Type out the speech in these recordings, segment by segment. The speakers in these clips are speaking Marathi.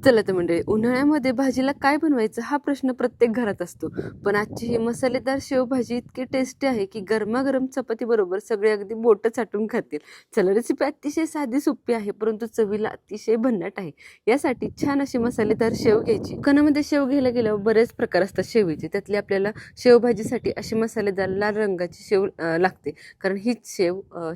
चला तर मंडळी, उन्हाळ्यामध्ये भाजीला काय बनवायचं हा प्रश्न प्रत्येक घरात असतो. पण आजची ही मसालेदार शेवभाजी इतकी टेस्टी आहे की गरमागरम चपाती बरोबर सगळे अगदी बोटं चाटून खातील. चला, रेसिपी अतिशय साधी सोपी आहे, परंतु चवीला अतिशय भन्नाट आहे. यासाठी छान अशी मसालेदार शेव घ्यायची. दुकानामध्ये शेव घ्यायला गेल्यावर बरेच प्रकार असतात शेवीचे. त्यातली आपल्याला शेवभाजीसाठी अशी मसालेदार लाल रंगाची शेव लागते, कारण हीच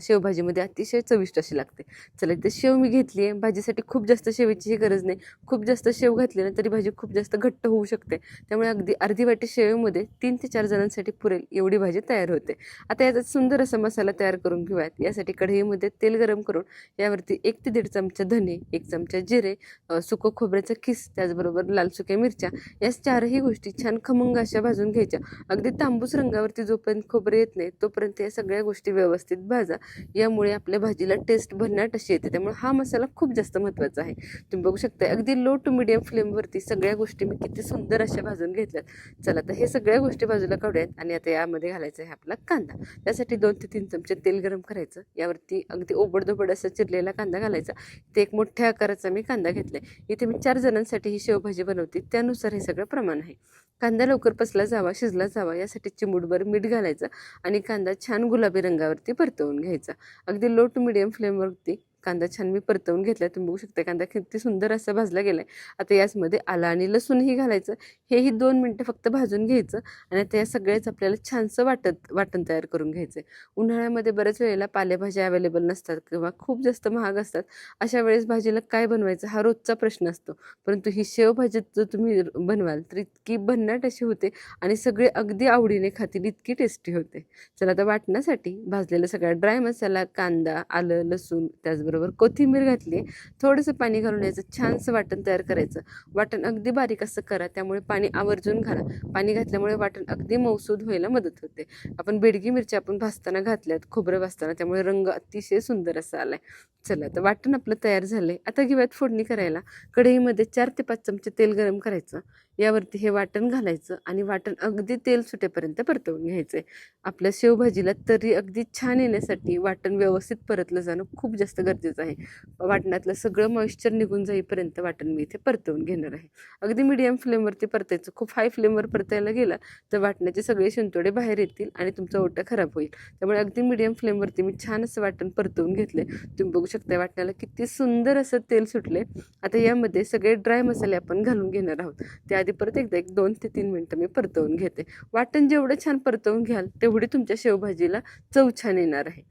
शेवभाजीमध्ये अतिशय चविष्ट अशी लागते. चला, इथे शेव मी घेतली आहे. भाजीसाठी खूप जास्त शेवीची गरज नाही. खूप जास्त शेव घातली ना तरी भाजी खूप जास्त घट्ट होऊ शकते. त्यामुळे अगदी अर्धी वाटी शेवेमध्ये 3 ते 4 जणांसाठी पुरेल एवढी भाजी तयार होते. आता याचा सुंदर असा मसाला तयार करून घेऊयात. यासाठी कढईमध्ये तेल गरम करून यावरती 1 ते 1.5 चमचा धने, 1 चमचा जिरे, सुकं खोबऱ्याचा किस, त्याचबरोबर लाल सुक्या मिरच्या, या चारही गोष्टी छान खमंग अशा भाजून घ्यायच्या. अगदी तांबूस रंगावरती जोपर्यंत खोबरे येत नाही तोपर्यंत या सगळ्या गोष्टी व्यवस्थित भाजा. यामुळे आपल्या भाजीला टेस्ट भन्नाट अशी येते. त्यामुळे हा मसाला खूप जास्त महत्त्वाचा आहे. तुम्ही बघू शकता अगदी लो टू मिडियम फ्लेमवरती सगळ्या गोष्टी मी किती सुंदर अशा भाजून घेतल्यात. चला, तर हे सगळ्या गोष्टी बाजूला काढूयात आणि आता यामध्ये घालायचा आहे आपला कांदा. त्यासाठी 2 ते 3 चमचे तेल गरम करायचं. यावरती अगदी ओबडधोबड असा चिरलेला कांदा घालायचा. ते एक मोठ्या आकाराचा मी कांदा घेतलाय. इथे मी 4 जणांसाठी ही शेवभाजी बनवते, त्यानुसार हे सगळं प्रमाण आहे. कांदा लवकर पचला जावा, शिजला जावा यासाठी चिमूटभर मीठ घालायचं आणि कांदा छान गुलाबी रंगावरती परतवून घ्यायचा. अगदी लो टू मिडियम फ्लेमवरती कांदा छान मी परतवून घेतला. तुम्ही बघू शकता कांदा किती सुंदर असा भाजला गेलाय. आता याचमध्ये आलं आणि लसूणही घालायचं. हेही 2 मिनिटं फक्त भाजून घ्यायचं आणि आता या सगळ्याच आपल्याला छानसं वाटण तयार करून घ्यायचं. उन्हाळ्यामध्ये बऱ्याच वेळेला पालेभाज्या अवेलेबल नसतात किंवा खूप जास्त महाग असतात. अशा वेळेस भाजीला काय बनवायचं हा रोजचा प्रश्न असतो. परंतु ही शेवभाजी जर तुम्ही बनवाल तर इतकी भन्नाट अशी होते आणि सगळे अगदी आवडीने खातील, इतकी टेस्टी होते. चला, आता वाटण्यासाठी भाजलेला सगळा ड्राय मसाला, कांदा, आलं, लसूण, त्याचबरोबर कोथिंबीर घातली. थोडंसं पाणी घालून याचं छानसं वाटण तयार करायचं. वाटण अगदी बारीक असं करा, त्यामुळे पाणी आवर्जून घाला. पाणी घातल्यामुळे वाटण अगदी मऊसूद व्हायला मदत होते. आपण बेडगी मिरच्या आपण भाजताना घातल्यात, खोबरं भाजताना, त्यामुळे रंग अतिशय सुंदर असा आलाय. चला, तर वाटण आपलं तयार झालंय. आता घेऊयात फोडणी करायला. कढईमध्ये 4 ते 5 चमचे तेल गरम करायचं. यावरती हे वाटण घालायचं आणि वाटण अगदी तेल सुटेपर्यंत परतवून घ्यायचंय. आपल्या शेवभाजीला तरी अगदी छान येण्यासाठी वाटण व्यवस्थित परतलं जाणं खूप जास्त गरजेचं आहे. वाटणातलं सगळं मॉइश्चर निघून जाईपर्यंत वाटण मी इथे परतवून घेणार आहे. अगदी मीडियम फ्लेमवरती परतायचं. खूप हाय फ्लेमवर परतायला गेला तर वाटणाचे सगळे शिंतोडे बाहेर येतील आणि तुमचं ओटं खराब होईल. त्यामुळे अगदी मीडियम फ्लेमवरती मी छान असं वाटण परतवून घेतले. तुम्ही बघू शकता वाटणाला किती सुंदर असं तेल सुटले. आता यामध्ये सगळे ड्राय मसाले आपण घालून घेणार आहोत. त्याआधी परत एकदा 2 ते 3 मिनिटं मी परतवून घेते. वाटण जेवढं छान परतवून घ्याल तेवढी तुमच्या शेवभाजीला चव छान येणार आहे.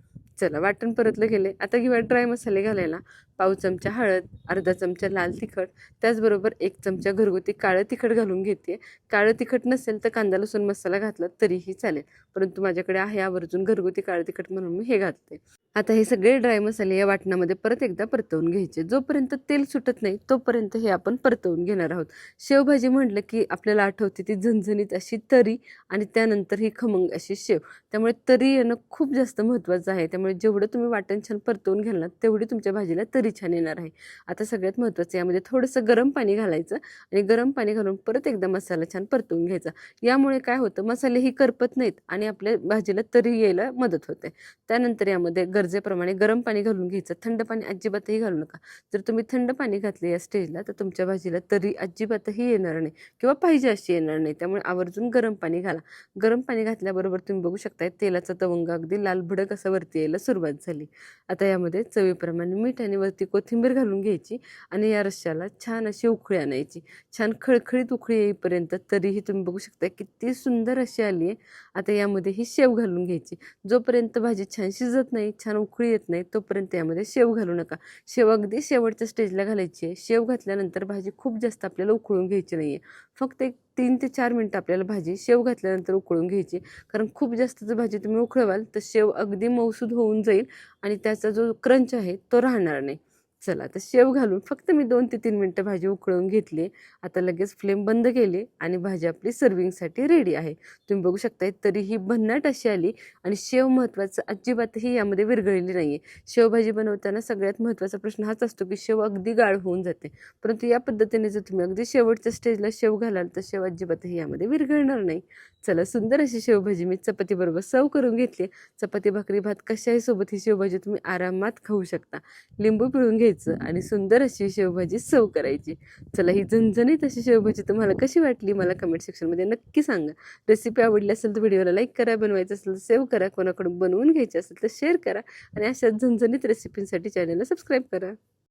चला, वाटण परतलं गेले. आता घेऊया ड्राय मसाले घालायला. पाव चमचा हळद, अर्धा चमचा लाल तिखट, त्याचबरोबर 1 चमचा घरगुती काळं तिखट घालून घेते. काळं तिखट नसेल तर कांदा लसूण मसाला घातला तरीही चालेल, परंतु माझ्याकडे आहे आवर्जून घरगुती काळं तिखट म्हणून मी हे घालते. आता हे सगळे ड्राय मसाले या वाटणामध्ये परत एकदा परतवून घ्यायचे. जोपर्यंत तेल सुटत नाही तोपर्यंत हे आपण परतवून घेणार आहोत. शेवभाजी म्हटलं की आपल्याला आठवते ती झणझणीत अशी तरी आणि त्यानंतर ही खमंग अशी शेव. त्यामुळे तरी येणं खूप जास्त महत्त्वाचं आहे. त्यामुळे जेवढं तुम्ही वाटण छान परतवून घ्याल ना तेवढी तुमच्या भाजीला तरी छान येणार आहे. आता सगळ्यात महत्त्वाचं यामध्ये थोडंसं गरम पाणी घालायचं आणि गरम पाणी घालून परत एकदा मसाला छान परतवून घ्यायचा. यामुळे काय होतं, मसालेही करपत नाहीत आणि आपल्या भाजीला तरी यायला मदत होते. त्यानंतर यामध्ये गरजेप्रमाणे गरम पाणी घालून घ्यायचं. थंड पाणी अजिबातही घालू नका. जर तुम्ही थंड पाणी घातले या स्टेजला तर तुमच्या भाजीला तरी अजिबातही येणार नाही किंवा पाहिजे अशी येणार नाही. त्यामुळे आवर्जून गरम पाणी घाला. गरम पाणी घातल्याबरोबर तुम्ही बघू शकताय तेलाचा तवंग अगदी लाल भडक असं वरती यायला सुरुवात झाली. आता यामध्ये चवीप्रमाणे मीठ आणि वरती कोथिंबीर घालून घ्यायची आणि या रश्श्याला छान अशी उकळी आणायची. छान खळखळीत उकळी येईपर्यंत. तरीही तुम्ही बघू शकताय किती सुंदर अशी आली आहे. आता यामध्ये ही शेव घालून घ्यायची. जोपर्यंत भाजी छान शिजत नाही, छान उकळी येत नाही तोपर्यंत यामध्ये शेव घालू नका. शेव अगदी शेवटच्या स्टेजला घालायची आहे. शेव घातल्यानंतर भाजी खूप जास्त आपल्याला उकळून घ्यायची नाही आहे. फक्त एक 3 ते 4 मिनिटं आपल्याला भाजी शेव घातल्यानंतर उकळून घ्यायची. कारण खूप जास्त जर भाजी तुम्ही उकळवाल तर शेव अगदी मऊसूद होऊन जाईल आणि त्याचा जो क्रंच आहे तो राहणार नाही. चला, तर शेव घालून फक्त मी 2 ते 3 मिनिटं भाजी उकळून घेतली. आता लगेच फ्लेम बंद केली आणि भाजी आपली सर्विंगसाठी रेडी आहे. तुम्ही बघू शकताय तरीही भन्नाट अशी आली आणि शेव महत्त्वाचं अजिबातही यामध्ये विरघळलेली नाही आहे. शेवभाजी बनवताना सगळ्यात महत्त्वाचा प्रश्न हाच असतो की शेव अगदी गाळ होऊन जाते. परंतु या पद्धतीने जर तुम्ही अगदी शेवटच्या स्टेजला शेव घालाल तर शेव अजिबातही यामध्ये विरघळणार नाही. चला, सुंदर अशी शेवभाजी मी चपातीबरोबर सर्व करून घेतली. चपाती, भाकरी, भात कशाही सोबत ही शेवभाजी तुम्ही आरामात खाऊ शकता. लिंबू पिळून घ्यायचं घ्यायचं आणि सुंदर अशी शेवभाजी सर्व करायची. चला, ही झणझणीत अशी शेवभाजी तुम्हाला कशी वाटली मला कमेंट सेक्शनमध्ये नक्की सांगा. रेसिपी आवडली असेल तर व्हिडिओला लाईक करा, बनवायचं असेल तर सेव्ह करा, कोणाकडून बनवून घ्यायची असेल तर शेअर करा आणि अशाच झणझणीत रेसिपींसाठी चॅनलला सबस्क्राईब करा.